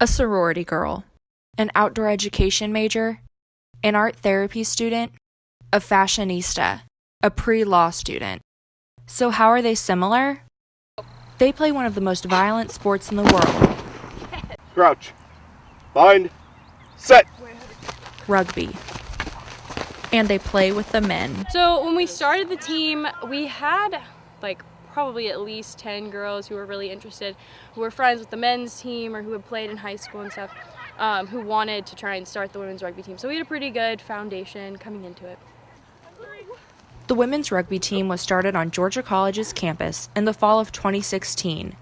a sorority girl, an outdoor education major, an art therapy student, a fashionista, a pre-law student. So how are they similar? They play one of the most violent sports in the world. Crouch. Bind. Set. Rugby. And they play with the men. So when we started the team, we had probably at least 10 girls who were really interested, who were friends with the men's team or who had played in high school and stuff, who wanted to try and start the women's rugby team. So we had a pretty good foundation coming into it. The women's rugby team was started on Georgia College's campus in the fall of 2016.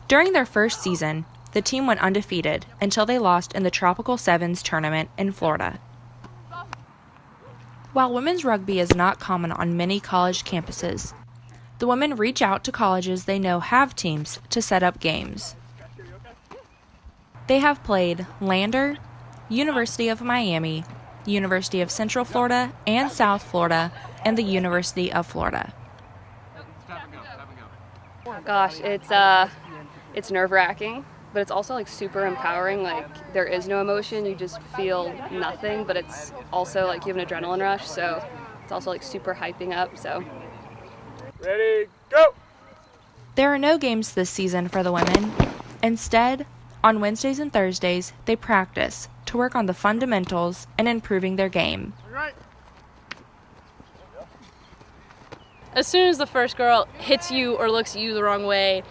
During their first season, the team went undefeated until they lost in the Tropical Sevens tournament in Florida. While women's rugby is not common on many college campuses, the women reach out to colleges they know have teams to set up games. They have played Lander, University of Miami, University of Central Florida and South Florida, and the University of Florida. Gosh, it's nerve-wracking, but it's also super empowering. There is no emotion, you just feel nothing, but it's also you have an adrenaline rush, so it's also super hyping up. So Ready, go! There are no games this season for the women. Instead, on Wednesdays and Thursdays, they practice to work on the fundamentals and improving their game. as soon as the first girl hits you or looks at you the wrong way,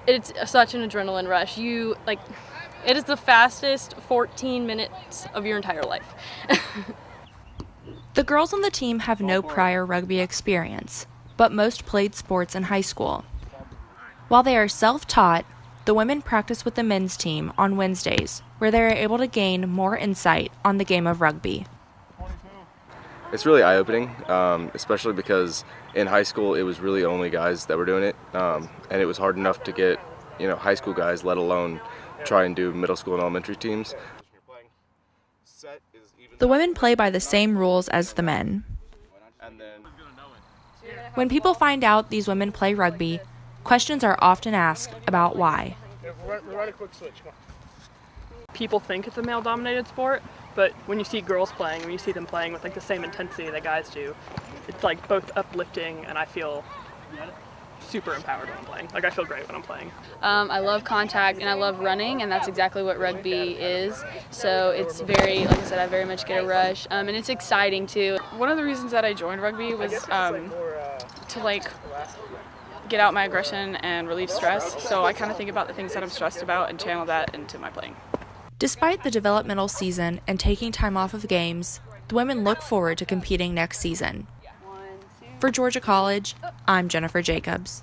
it's such an adrenaline rush. It is the fastest 14 minutes of your entire life. The girls on the team have no prior rugby experience, but most played sports in high school. While they are self-taught, the women practice with the men's team on Wednesdays, where they are able to gain more insight on the game of rugby. It's really eye-opening, especially because in high school it was really only guys that were doing it, and it was hard enough to get high school guys, let alone try and do middle school and elementary teams. The women play by the same rules as the men. When people find out these women play rugby, questions are often asked about why. People think it's a male-dominated sport, but when you see girls playing, when you see them playing with the same intensity that guys do, it's both uplifting, and I feel super empowered when I'm playing. I feel great when I'm playing. I love contact and I love running, and that's exactly what rugby is. So it's very, like I said, I very much get a rush, and it's exciting too. One of the reasons that I joined rugby was to get out my aggression and relieve stress. So I kind of think about the things that I'm stressed about and channel that into my playing. Despite the developmental season and taking time off of games, the women look forward to competing next season. For Georgia College, I'm Jennifer Jacobs.